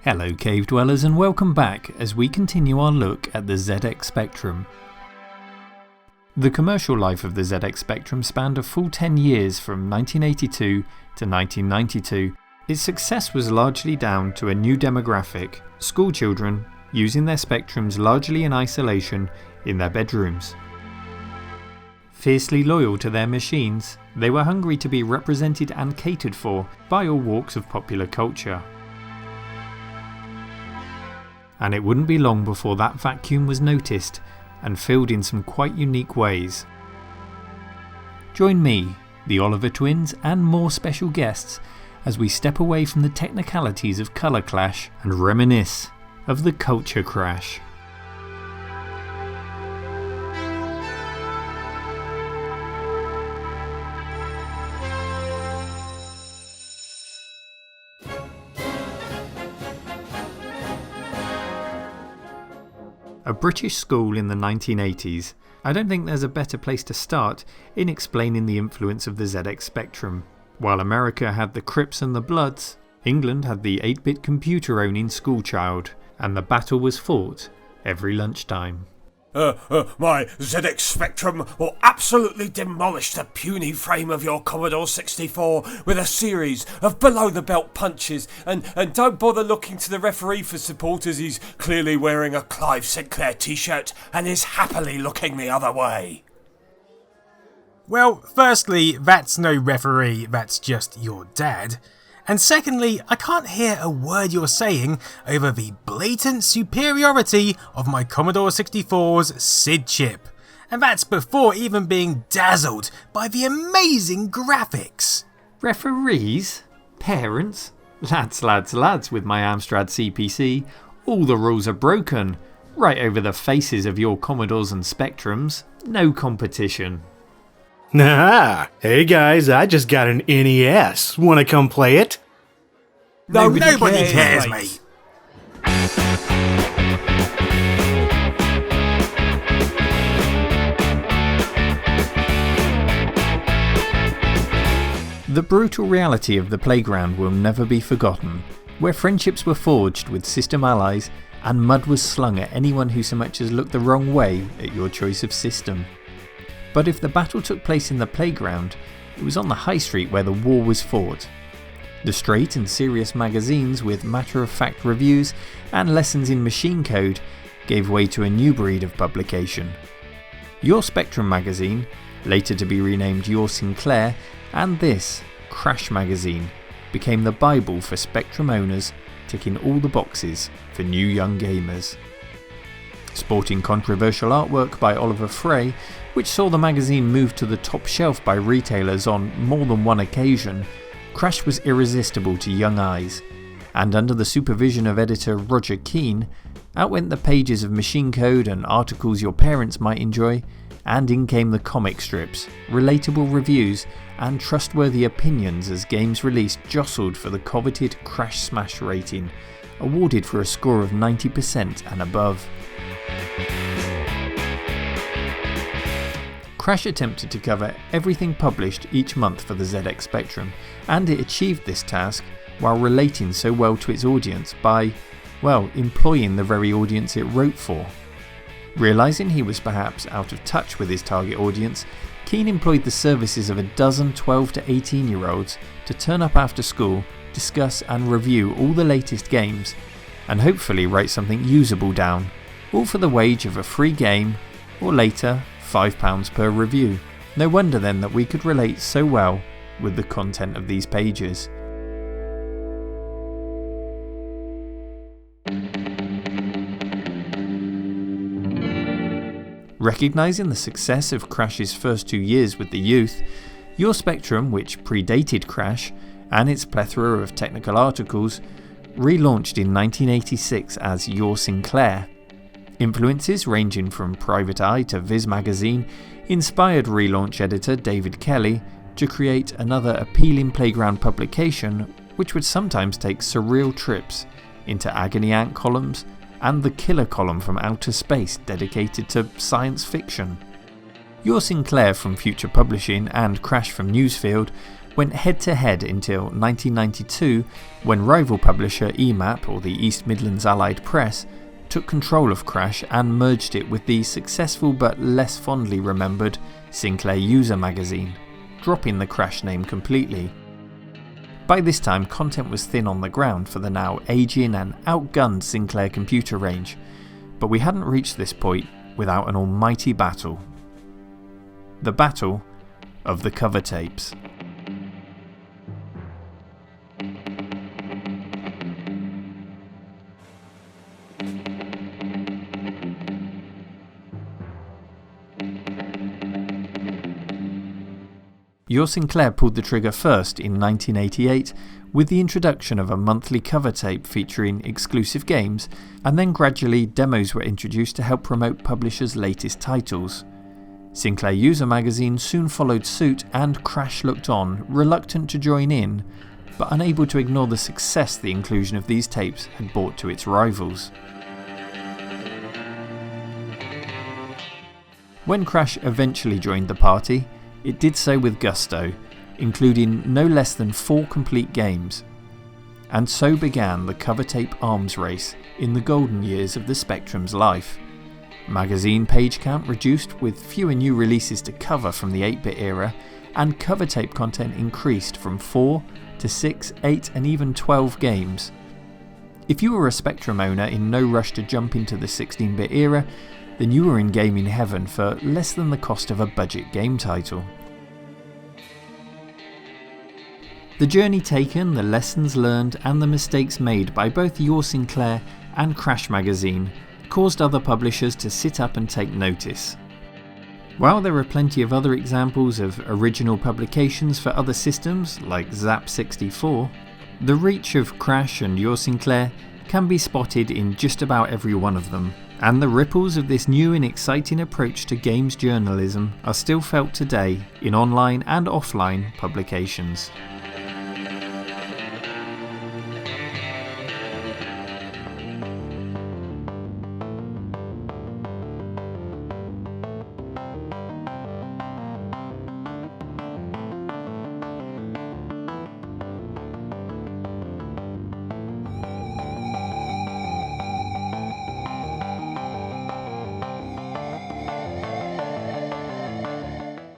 Hello cave dwellers and welcome back as we continue our look at the ZX Spectrum. The commercial life of the ZX Spectrum spanned a full 10 years from 1982 to 1992. Its success was largely down to a new demographic, school children using their Spectrums largely in isolation in their bedrooms. Fiercely loyal to their machines, they were hungry to be represented and catered for by all walks of popular culture. And it wouldn't be long before that vacuum was noticed and filled in some quite unique ways. Join me, the Oliver twins and more special guests as we step away from the technicalities of colour clash and reminisce of the culture crash. A British school in the 1980s. I don't think there's a better place to start in explaining the influence of the ZX Spectrum. While America had the Crips and the Bloods, England had the 8-bit computer owning schoolchild, and the battle was fought every lunchtime. My ZX Spectrum will absolutely demolish the puny frame of your Commodore 64 with a series of below-the-belt punches, and don't bother looking to the referee for support as he's clearly wearing a Clive Sinclair t-shirt and is happily looking the other way. Well, firstly, that's no referee, that's just your dad. And secondly, I can't hear a word you're saying over the blatant superiority of my Commodore 64's SID chip. And that's before even being dazzled by the amazing graphics. Referees? Parents? Lads with my Amstrad CPC, all the rules are broken. Right over the faces of your Commodores and Spectrums. No competition. Nah, hey guys, I just got an NES. Wanna come play it? Nobody cares, mate. The brutal reality of the playground will never be forgotten, where friendships were forged with system allies and mud was slung at anyone who so much as looked the wrong way at your choice of system. But if the battle took place in the playground, it was on the high street where the war was fought. The straight and serious magazines with matter-of-fact reviews and lessons in machine code gave way to a new breed of publication. Your Spectrum magazine, later to be renamed Your Sinclair, and this, Crash magazine, became the Bible for Spectrum owners, ticking all the boxes for new young gamers. Sporting controversial artwork by Oliver Frey, which saw the magazine move to the top shelf by retailers on more than one occasion, Crash was irresistible to young eyes, and under the supervision of editor Roger Keane, out went the pages of machine code and articles your parents might enjoy, and in came the comic strips, relatable reviews and trustworthy opinions as games released jostled for the coveted Crash Smash rating, awarded for a score of 90% and above. Crash attempted to cover everything published each month for the ZX Spectrum, and it achieved this task while relating so well to its audience by, well, employing the very audience it wrote for. Realising he was perhaps out of touch with his target audience, Keane employed the services of a dozen 12 to 18 year olds to turn up after school, discuss and review all the latest games, and hopefully write something usable down, all for the wage of a free game, or later, £5 per review. No wonder then that we could relate so well with the content of these pages. Recognising the success of Crash's first 2 years with the youth, Your Spectrum, which predated Crash and its plethora of technical articles, relaunched in 1986 as Your Sinclair. Influences ranging from Private Eye to Viz magazine inspired relaunch editor David Kelly to create another appealing playground publication which would sometimes take surreal trips into Agony Ant columns and the Killer column from outer space dedicated to science fiction. Your Sinclair from Future Publishing and Crash from Newsfield went head to head until 1992, when rival publisher EMAP, or the East Midlands Allied Press, took control of Crash and merged it with the successful but less fondly remembered Sinclair User magazine, dropping the Crash name completely. By this time, content was thin on the ground for the now aging and outgunned Sinclair computer range, but we hadn't reached this point without an almighty battle. The battle of the cover tapes. Your Sinclair pulled the trigger first in 1988 with the introduction of a monthly cover tape featuring exclusive games, and then gradually demos were introduced to help promote publishers' latest titles. Sinclair User magazine soon followed suit, and Crash looked on, reluctant to join in, but unable to ignore the success the inclusion of these tapes had brought to its rivals. When Crash eventually joined the party, it did so with gusto, including no less than 4 complete games. And so began the cover tape arms race in the golden years of the Spectrum's life. Magazine page count reduced with fewer new releases to cover from the 8-bit era, and cover tape content increased from 4 to 6, 8 and even 12 games. If you were a Spectrum owner in no rush to jump into the 16-bit era, then you were in gaming heaven for less than the cost of a budget game title. The journey taken, the lessons learned and the mistakes made by both Your Sinclair and Crash magazine caused other publishers to sit up and take notice. While there are plenty of other examples of original publications for other systems like Zap64, the reach of Crash and Your Sinclair can be spotted in just about every one of them, and the ripples of this new and exciting approach to games journalism are still felt today in online and offline publications.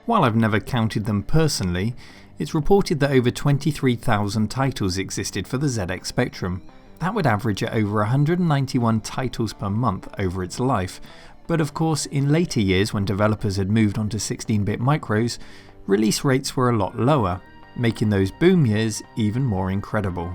While I've never counted them personally, it's reported that over 23,000 titles existed for the ZX Spectrum. That would average at over 191 titles per month over its life, but of course in later years when developers had moved onto 16-bit micros, release rates were a lot lower, making those boom years even more incredible.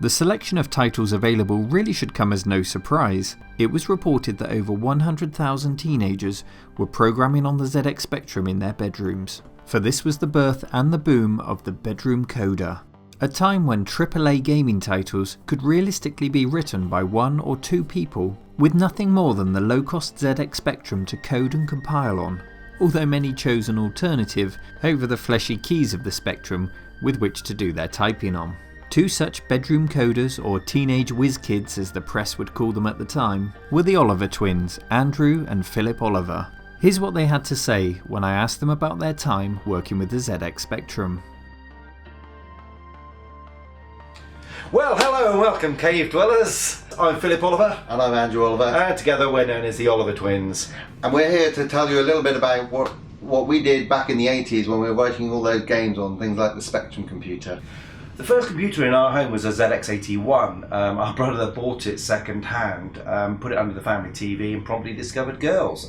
The selection of titles available really should come as no surprise. It was reported that over 100,000 teenagers were programming on the ZX Spectrum in their bedrooms, for this was the birth and the boom of the bedroom coder, a time when AAA gaming titles could realistically be written by 1 or 2 people with nothing more than the low-cost ZX Spectrum to code and compile on, although many chose an alternative over the fleshy keys of the Spectrum with which to do their typing on. 2 such bedroom coders, or teenage whiz kids as the press would call them at the time, were the Oliver twins, Andrew and Philip Oliver. Here's what they had to say when I asked them about their time working with the ZX Spectrum. Well, hello and welcome, Cave Dwellers. I'm Philip Oliver. And I'm Andrew Oliver. And together we're known as the Oliver Twins. And we're here to tell you a little bit about what we did back in the 80s when we were writing all those games on things like the Spectrum computer. The first computer in our home was a ZX81. Our brother bought it second hand, put it under the family TV and promptly discovered girls.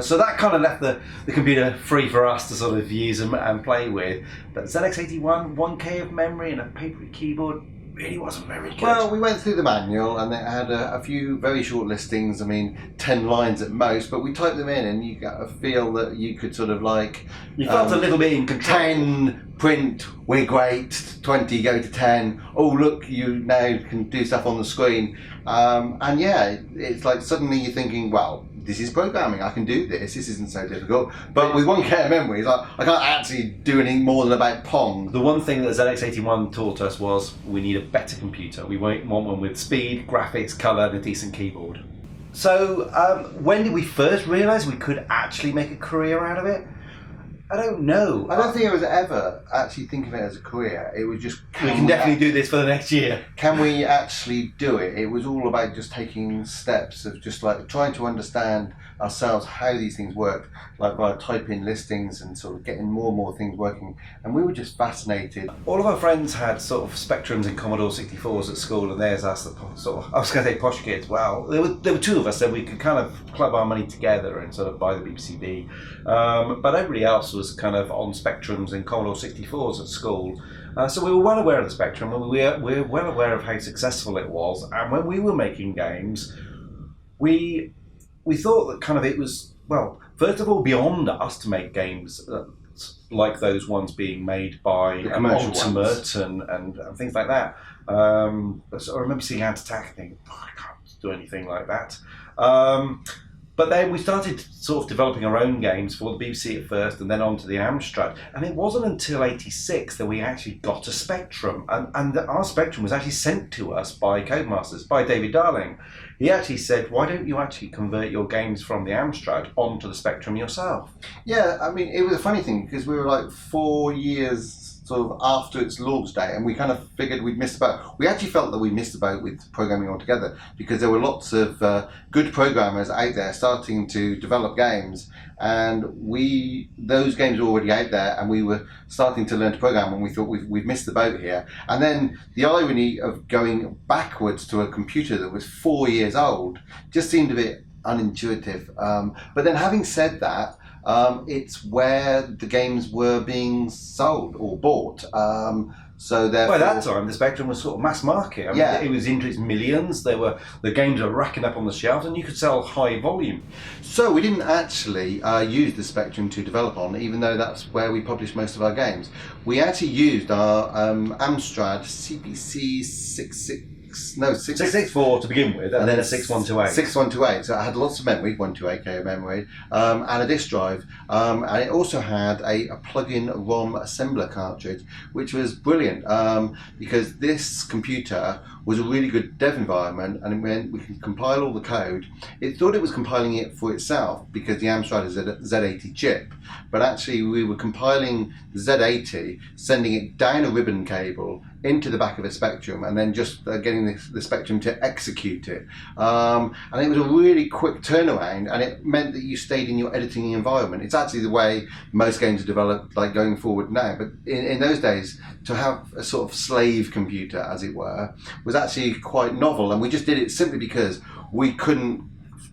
So that kind of left the computer free for us to sort of use and play with. But ZX81, 1K of memory and a papery keyboard, really wasn't very good. Well, we went through the manual and it had a few very short listings, 10 lines at most, but we typed them in and you got a feel that you could sort of like... You felt a little bit in control. 10, print, we're great, 20, go to 10, oh look, you now can do stuff on the screen. And yeah, it's like suddenly you're thinking, well, this is programming, I can do this isn't so difficult. But with 1K of memory, it's like, I can't actually do any more than about Pong. The one thing that ZX81 taught us was we need a better computer. We want one with speed, graphics, colour and a decent keyboard. So, when did we first realise we could actually make a career out of it? I don't know. I don't think it was ever actually thinking of it as a career. It was just... We can definitely do this for the next year. Can we actually do it? It was all about just taking steps of just like trying to understand ourselves how these things work, like by typing listings and sort of getting more and more things working. And we were just fascinated. All of our friends had sort of Spectrums and Commodore 64s at school, and there's us, the sort of, I was going to say posh kids. Well, there were two of us, so we could kind of club our money together and sort of buy the BBCB. But everybody else was kind of on Spectrums and Commodore 64s at school. So we were well aware of the Spectrum, and we were well aware of how successful it was. And when we were making games, we thought that kind of it was, well, first of all, beyond us to make games like those ones being made by Ultimate and things like that. So I remember seeing Ant Attack and thinking, I can't do anything like that. But then we started sort of developing our own games for the BBC at first, and then on to the Amstrad. And it wasn't until '86 that we actually got a Spectrum. And our Spectrum was actually sent to us by Codemasters, by David Darling. He actually said, why don't you actually convert your games from the Amstrad onto the Spectrum yourself? Yeah, I mean, it was a funny thing because we were like 4 years sort of after its launch date, and we kind of figured we'd missed the boat. We actually felt that we missed the boat with programming altogether because there were lots of good programmers out there starting to develop games, and those games were already out there, and we were starting to learn to program, and we thought we've missed the boat here. And then the irony of going backwards to a computer that was 4 years old just seemed a bit unintuitive. But then having said that, it's where the games were being sold or bought. So therefore, by that time, the Spectrum was sort of mass market. I mean, it was into its millions. The games were racking up on the shelves, and you could sell high volume. So we didn't actually use the Spectrum to develop on, even though that's where we published most of our games. We actually used our Amstrad CPC 664 to begin with, and then a 6128. 6128. So it had lots of memory, 128K of memory, and a disk drive. And it also had a plug-in ROM assembler cartridge, which was brilliant because this computer was a really good dev environment, and it meant we could compile all the code. It thought it was compiling it for itself because the Amstrad is a Z80 chip, but actually we were compiling the Z80, sending it down a ribbon cable into the back of a Spectrum, and then just getting the Spectrum to execute it. And it was a really quick turnaround, and it meant that you stayed in your editing environment. It's actually the way most games are developed, like going forward now. But in those days, to have a sort of slave computer, as it were, was actually quite novel. And we just did it simply because we couldn't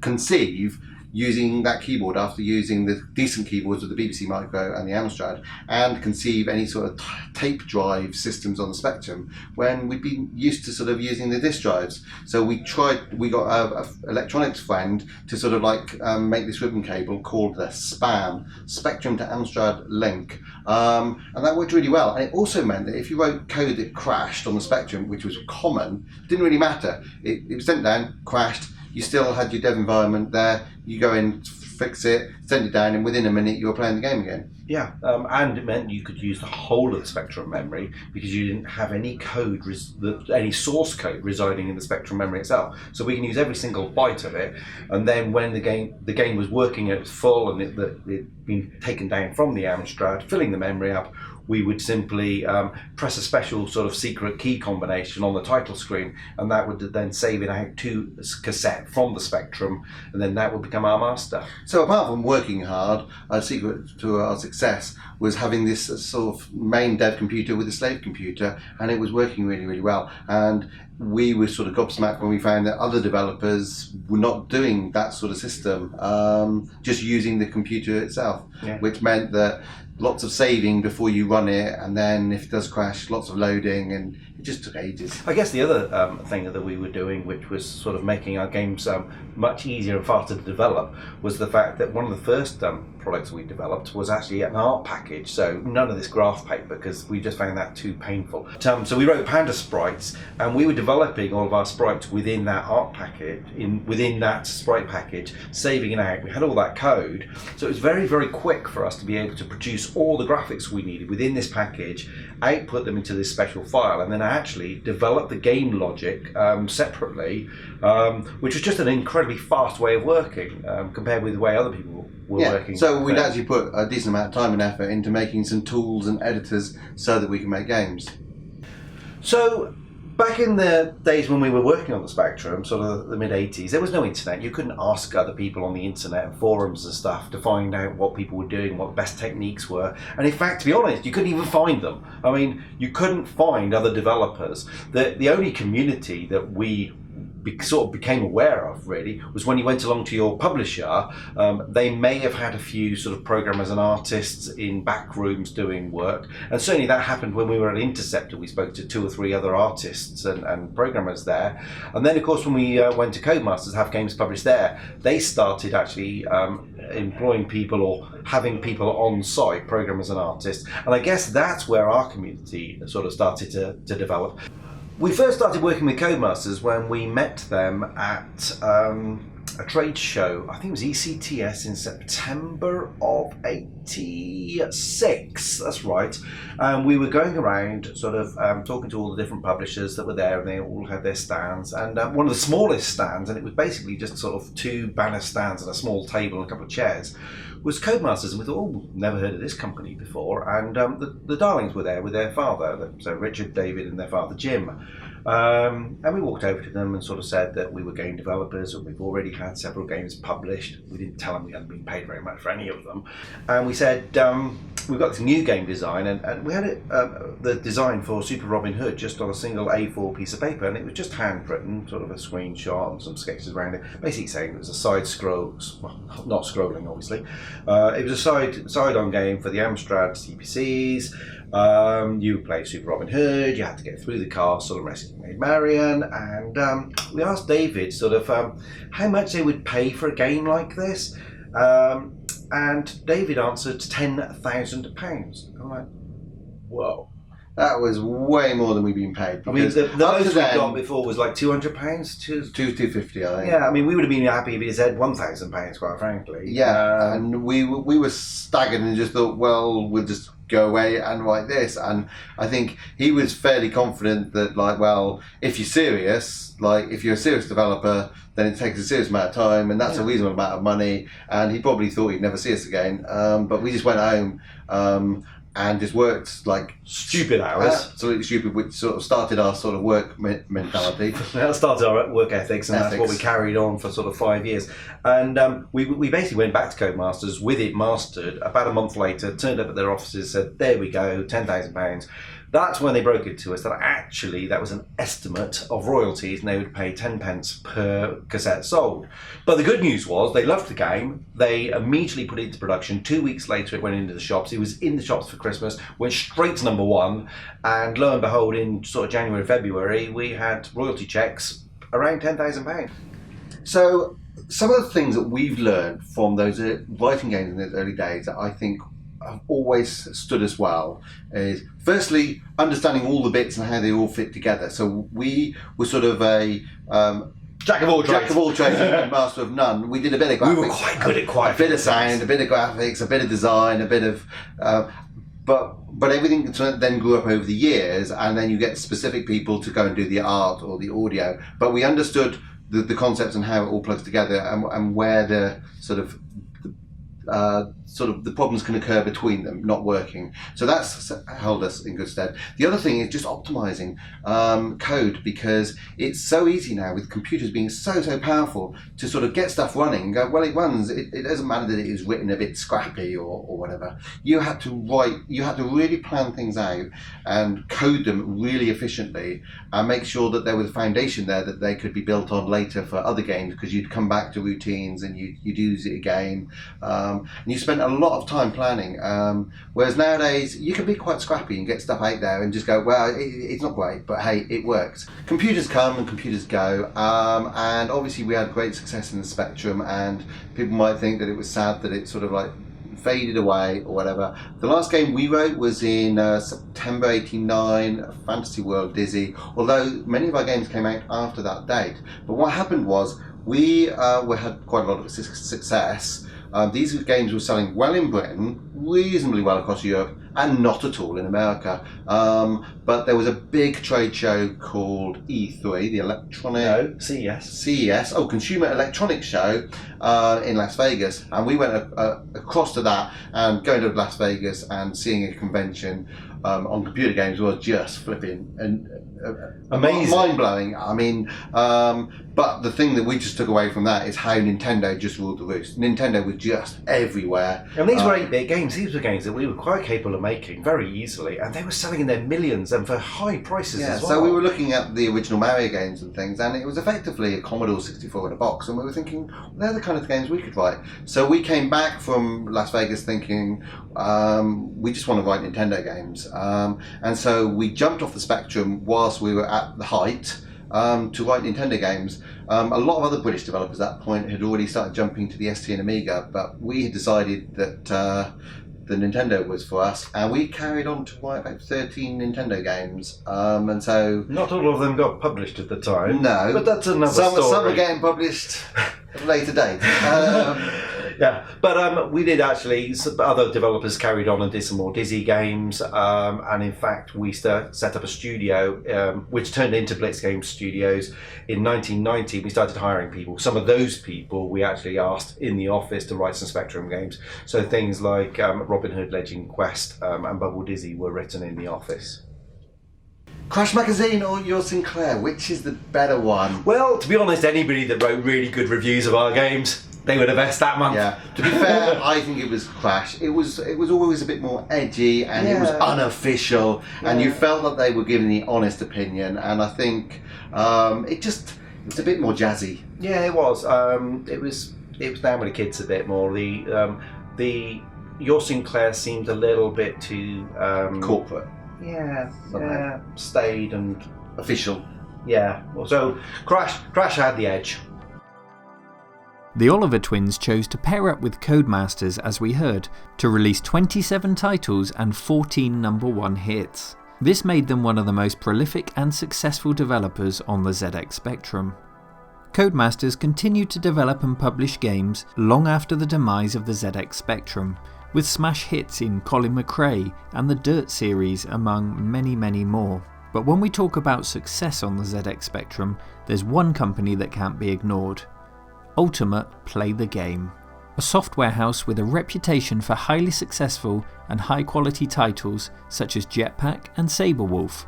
conceive using that keyboard after using the decent keyboards of the BBC Micro and the Amstrad, and conceive any sort of tape drive systems on the Spectrum when we'd been used to sort of using the disk drives. So we got a electronics friend to sort of like make this ribbon cable called the SPAM, Spectrum to Amstrad Link, and that worked really well. And it also meant that if you wrote code that crashed on the Spectrum, which was common, it didn't really matter. It was sent down, crashed, you still had your dev environment there, you go in, fix it, send it down, and within a minute you were playing the game again. Yeah, and it meant you could use the whole of the Spectrum memory because you didn't have any code, any source code residing in the Spectrum memory itself. So we can use every single byte of it, and then when the game was working at its full and it'd been taken down from the Amstrad, filling the memory up, we would simply press a special sort of secret key combination on the title screen, and that would then save it out to cassette from the Spectrum, and then that would become our master. So apart from working hard, a secret to our success was having this sort of main dev computer with a slave computer, and it was working really, really well. And we were sort of gobsmacked when we found that other developers were not doing that sort of system, just using the computer itself, which meant that lots of saving before you run it, and then if it does crash, lots of loading, and it just took ages. I guess the other thing that we were doing, which was sort of making our games much easier and faster to develop, was the fact that one of the first products we developed was actually an art package, so none of this graph paper, because we just found that too painful. So we wrote Panda sprites, and we were developing all of our sprites within that art package, within that sprite package, saving it out. We had all that code, so it was very, very quick for us to be able to produce all the graphics we needed within this package, output them into this special file, and then actually develop the game logic separately, which was just an incredibly fast way of working compared with the way other people were working. So we'd actually put a decent amount of time and effort into making some tools and editors so that we can make games. So back in the days when we were working on the Spectrum, sort of the mid-80s, there was no internet. You couldn't ask other people on the internet and forums and stuff to find out what people were doing, what the best techniques were. And in fact, to be honest, you couldn't even find them. I mean, you couldn't find other developers. The only community that we sort of became aware of really was when you went along to your publisher. They may have had a few sort of programmers and artists in back rooms doing work, and certainly that happened when we were at Interceptor. We spoke to 2 or 3 other artists and programmers there, and then of course when we went to Codemasters, have games published there, they started actually employing people or having people on site, programmers and artists, and I guess that's where our community sort of started to develop. We first started working with Codemasters when we met them at a trade show. I think it was ECTS in September of '86. That's right. And we were going around sort of talking to all the different publishers that were there, and they all had their stands. And one of the smallest stands, and it was basically just sort of 2 banner stands and a small table and a couple of chairs, was Codemasters, and we thought, oh, never heard of this company before. And the Darlings were there with their father, so Richard, David, and their father Jim. And we walked over to them and sort of said that we were game developers and we've already had several games published. We didn't tell them we hadn't been paid very much for any of them. And we said, we've got this new game design, and we had it, the design for Super Robin Hood just on a single A4 piece of paper, and it was just handwritten, sort of a screenshot and some sketches around it, basically saying it was a side scroll, well, not scrolling obviously. It was a side-on game for the Amstrad CPCs. You play Super Robin Hood, you had to get through the castle and rescue Maid Marian, and we asked David sort of how much they would pay for a game like this, and David answered £10,000. I'm like, whoa. That was way more than we've been paid. I mean, the most we got before was like £200, £250, I think. Yeah, I mean, we would have been happy if he said £1,000, quite frankly. Yeah, and we were staggered and just thought, well, we'll just go away and write this. And I think he was fairly confident that, like, well, if you're serious, like, if you're a serious developer, then it takes a serious amount of time, and that's a reasonable amount of money. And he probably thought he'd never see us again. But we just went home. And just worked like stupid hours, absolutely stupid, which sort of started our sort of work mentality. That started our work ethics, and that's what we carried on for sort of 5 years. And we basically went back to Codemasters with it mastered. About a month later, turned up at their offices, said, "There we go, £10,000." That's when they broke it to us that actually that was an estimate of royalties, and they would pay 10 pence per cassette sold. But the good news was they loved the game. They immediately put it into production. 2 weeks later, it went into the shops. It was in the shops for Christmas, went straight to #1, and lo and behold, in sort of January, February, we had royalty checks around £10,000. So some of the things that we've learned from those writing games in those early days that I think have always stood us well is, firstly, understanding all the bits and how they all fit together. So we were sort of a jack of all trades and master of none. We did a bit of graphics. We were quite good at quite a bit of sound, a bit of graphics, a bit of design, a bit of but everything then grew up over the years, and then you get specific people to go and do the art or the audio. But we understood the concepts and how it all plugs together, and where the sort of the problems can occur between them not working. So that's held us in good stead. The other thing is just optimizing code, because it's so easy now with computers being so powerful to sort of get stuff running and go, well, it runs. It doesn't matter that it is written a bit scrappy or whatever. You had to really plan things out and code them really efficiently and make sure that there was a foundation there that they could be built on later for other games, because you'd come back to routines and you'd use it again. And you spent a lot of time planning, whereas nowadays you can be quite scrappy and get stuff out there and just go, well, it's not great, but hey, it works. Computers come and computers go, and obviously we had great success in the Spectrum, and people might think that it was sad that it sort of like faded away or whatever. The last game we wrote was in September 89, Fantasy World Dizzy, although many of our games came out after that date. But what happened was we had quite a lot of success. These games were selling well in Britain, reasonably well across Europe, and not at all in America. But there was a big trade show called E3, the Electronic... CES. Consumer Electronics Show in Las Vegas. And we went across to that, and going to Las Vegas and seeing a convention on computer games was just flipping and amazing, mind-blowing. I mean, but the thing that we just took away from that is how Nintendo just ruled the roost. Nintendo was just everywhere. And these were 8-bit games. These were games that we were quite capable of making very easily, and they were selling in their millions and for high prices as well. So we were looking at the original Mario games and things, and it was effectively a Commodore 64 in a box, and we were thinking, well, they're the kind of games we could write. So we came back from Las Vegas thinking, we just want to write Nintendo games. And so we jumped off the spectrum whilst we were at the height to write Nintendo games. A lot of other British developers at that point had already started jumping to the ST and Amiga, but we had decided that the Nintendo was for us, and we carried on to write about 13 Nintendo games. And so not all of them got published at the time. No, but that's another story. Some are getting published at a later date. Yeah, but we did actually. Some other developers carried on and did some more Dizzy games, and in fact, we set up a studio which turned into Blitz Games Studios in 1990. We started hiring people. Some of those people we actually asked in the office to write some Spectrum games. So things like Robin Hood, Legend Quest, and Bubble Dizzy were written in the office. Crash Magazine or your Sinclair, which is the better one? Well, to be honest, anybody that wrote really good reviews of our games, they were the best that month. Yeah. To be fair, I think it was Crash. It was always a bit more edgy, and it was unofficial, and you felt that they were giving the honest opinion. And I think it was a bit more jazzy. Yeah, it was. It was down with the kids a bit more. The Your Sinclair seemed a little bit too corporate. Yeah, staid and official. Yeah. So Crash had the edge. The Oliver twins chose to pair up with Codemasters, as we heard, to release 27 titles and 14 #1 hits. This made them one of the most prolific and successful developers on the ZX Spectrum. Codemasters continued to develop and publish games long after the demise of the ZX Spectrum, with smash hits in Colin McRae and the Dirt series, among many, many more. But when we talk about success on the ZX Spectrum, there's one company that can't be ignored. Ultimate Play the Game, a software house with a reputation for highly successful and high quality titles such as Jetpack and Saberwolf.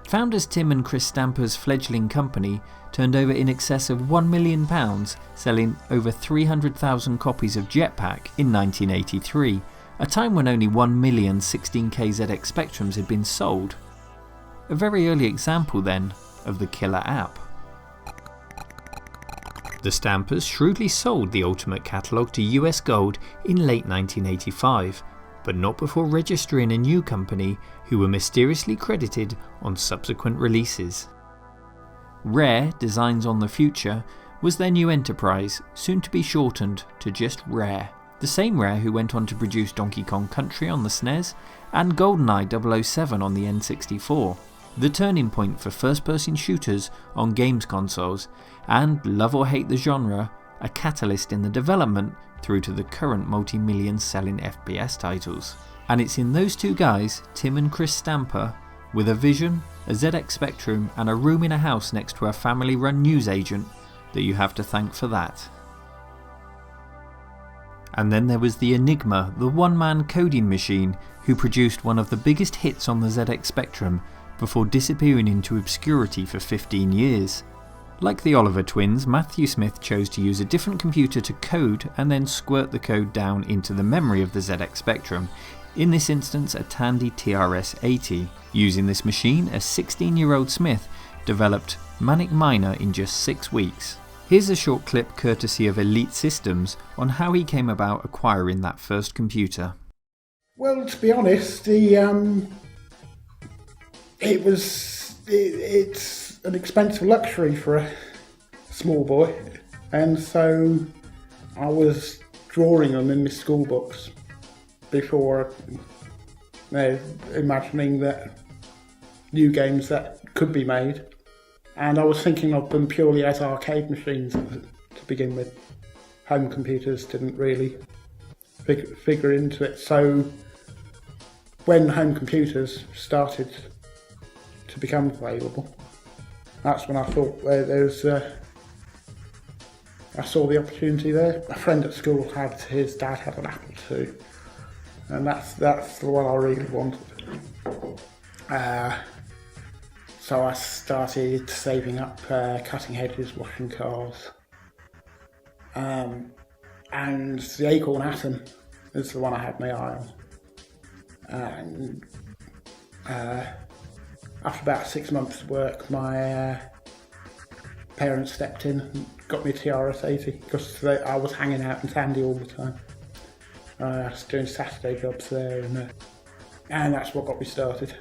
Founders Tim and Chris Stamper's fledgling company turned over in excess of £1 million, selling over 300,000 copies of Jetpack in 1983, a time when only 1 million 16K ZX Spectrums had been sold. A very early example then of the killer app. The Stampers shrewdly sold the Ultimate catalogue to US Gold in late 1985, but not before registering a new company who were mysteriously credited on subsequent releases. Rare Designs on the Future was their new enterprise, soon to be shortened to just Rare. The same Rare who went on to produce Donkey Kong Country on the SNES and GoldenEye 007 on the N64, the turning point for first-person shooters on games consoles, and love or hate the genre, a catalyst in the development through to the current multi-million selling FPS titles. And it's in those two guys, Tim and Chris Stamper, with a vision, a ZX Spectrum and a room in a house next to a family-run newsagent, that you have to thank for that. And then there was the Enigma, the one-man coding machine who produced one of the biggest hits on the ZX Spectrum before disappearing into obscurity for 15 years. Like the Oliver twins, Matthew Smith chose to use a different computer to code and then squirt the code down into the memory of the ZX Spectrum, in this instance a Tandy TRS-80. Using this machine, a 16-year-old Smith developed Manic Miner in just 6 weeks. Here's a short clip courtesy of Elite Systems on how he came about acquiring that first computer. Well, to be honest, it's an expensive luxury for a small boy, and so I was drawing them in my school books before imagining that new games that could be made, and I was thinking of them purely as arcade machines to begin with. Home computers didn't really figure into it, so when home computers started to become available, that's when I thought I saw the opportunity there. A friend at school his dad had an Apple II, and that's the one I really wanted. So I started saving up, cutting hedges, washing cars, and the Acorn Atom is the one I had my eye on. And after about 6 months of work, my parents stepped in and got me a TRS-80 because I was hanging out in Sandy all the time. I was doing Saturday jobs there, and that's what got me started.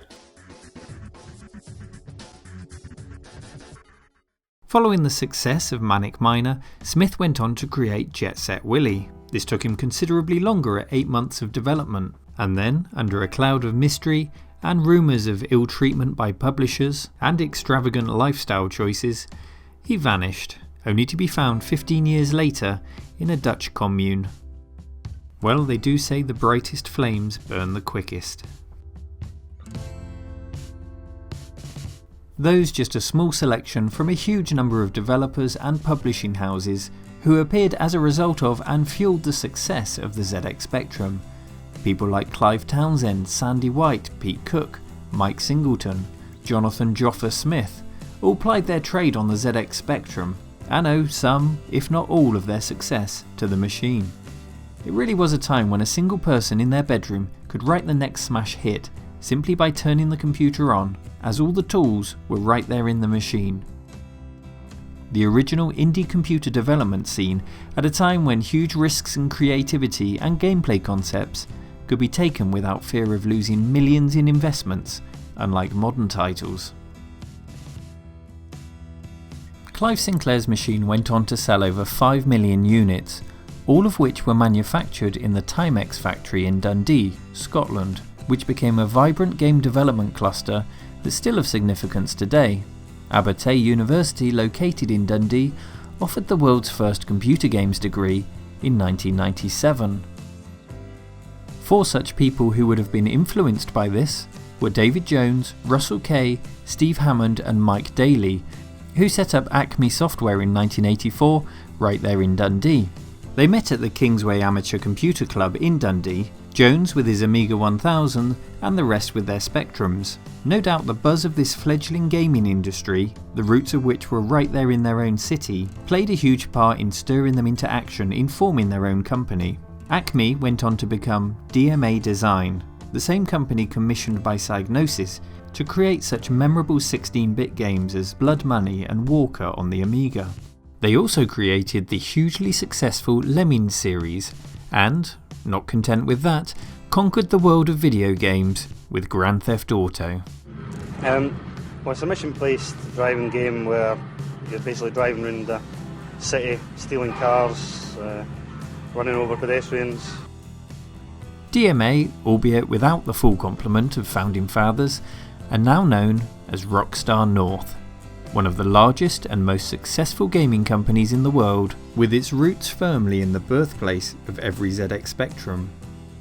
Following the success of Manic Miner, Smith went on to create Jet Set Willy. This took him considerably longer at 8 months of development, and then, under a cloud of mystery and rumours of ill treatment by publishers and extravagant lifestyle choices, he vanished, only to be found 15 years later in a Dutch commune. Well, they do say the brightest flames burn the quickest. Those just a small selection from a huge number of developers and publishing houses who appeared as a result of and fueled the success of the ZX Spectrum. People like Clive Townsend, Sandy White, Pete Cook, Mike Singleton, Jonathan Joffa Smith all plied their trade on the ZX Spectrum and owe some, if not all, of their success to the machine. It really was a time when a single person in their bedroom could write the next smash hit simply by turning the computer on, as all the tools were right there in the machine. The original indie computer development scene at a time when huge risks in creativity and gameplay concepts could be taken without fear of losing millions in investments, unlike modern titles. Clive Sinclair's machine went on to sell over 5 million units, all of which were manufactured in the Timex factory in Dundee, Scotland, which became a vibrant game development cluster that's still of significance today. Abertay University, located in Dundee, offered the world's first computer games degree in 1997. 4 such people who would have been influenced by this were David Jones, Russell Kay, Steve Hammond and Mike Daly, who set up Acme Software in 1984 right there in Dundee. They met at the Kingsway Amateur Computer Club in Dundee, Jones with his Amiga 1000 and the rest with their Spectrums. No doubt the buzz of this fledgling gaming industry, the roots of which were right there in their own city, played a huge part in stirring them into action in forming their own company. Acme went on to become DMA Design, the same company commissioned by Psygnosis to create such memorable 16-bit games as Blood Money and Walker on the Amiga. They also created the hugely successful Lemmings series and, not content with that, conquered the world of video games with Grand Theft Auto. Well, it's a mission-based driving game where you're basically driving around the city, stealing cars, running over pedestrians. DMA, albeit without the full complement of founding fathers, are now known as Rockstar North, one of the largest and most successful gaming companies in the world, with its roots firmly in the birthplace of every ZX Spectrum.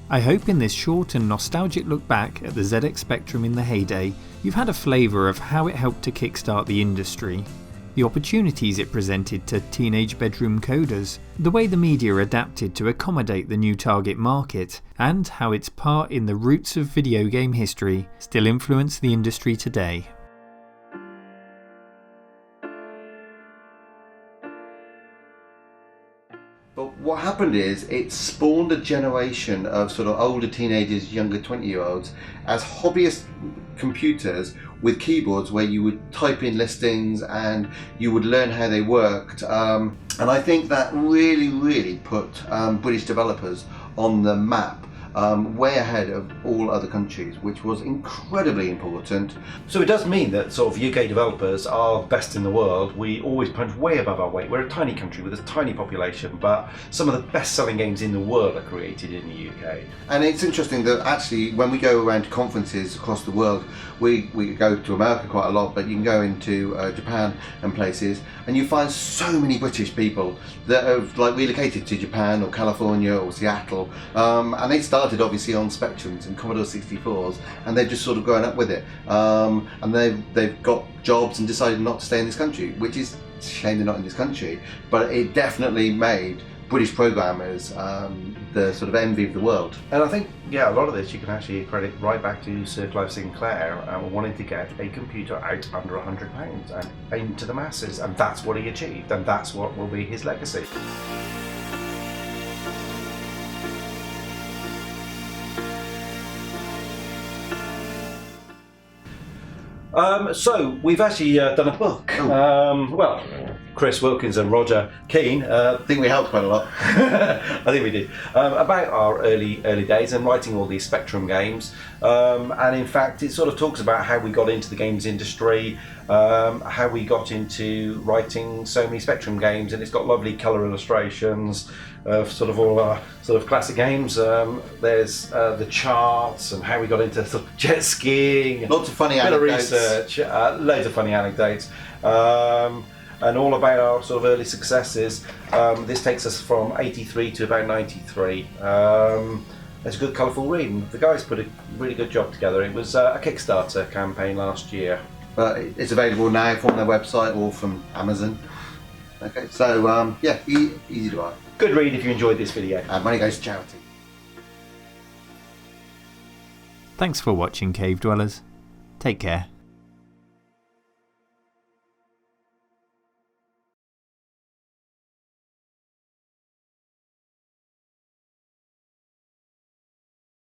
I hope in this short and nostalgic look back at the ZX Spectrum in the heyday, you've had a flavour of how it helped to kickstart the industry, the opportunities it presented to teenage bedroom coders, the way the media adapted to accommodate the new target market, and how its part in the roots of video game history still influence the industry today. But what happened is it spawned a generation of sort of older teenagers, younger 20-year-olds as hobbyist computers with keyboards where you would type in listings and you would learn how they worked. And I think that really put British developers on the map way ahead of all other countries, which was incredibly important. So it does mean that sort of UK developers are best in the world. We always punch way above our weight. We're a tiny country with a tiny population, but some of the best-selling games in the world are created in the UK. And it's interesting that actually when we go around to conferences across the world, we go to America quite a lot, but you can go into Japan and places, and you find so many British people that have like relocated to Japan or California or Seattle, and they started obviously on Spectrums and Commodore 64s, and they've just sort of grown up with it, and they've got jobs and decided not to stay in this country, which is a shame they're not in this country, but it definitely made British programmers the sort of envy of the world. And I think, yeah, a lot of this you can actually credit right back to Sir Clive Sinclair wanting to get a computer out under £100 and aimed to the masses, and that's what he achieved, and that's what will be his legacy. So we've actually done a book. Well, Chris Wilkins and Roger Keane. I think we helped quite a lot. I think we did. About our early days and writing all these Spectrum games. And in fact, it sort of talks about how we got into the games industry, how we got into writing so many Spectrum games, and it's got lovely colour illustrations of sort of all our sort of classic games. There's the charts and how we got into sort of jet skiing. Lots of funny anecdotes. Research, loads of funny anecdotes. And all about our sort of early successes. This takes us from 83 to about 93. It's a good colourful read, and the guys put a really good job together. It was a Kickstarter campaign last year. But it's available now from their website or from Amazon. Okay, so yeah, easy to buy. Good read if you enjoyed this video. And money goes to charity. Thanks for watching, Cave Dwellers. Take care.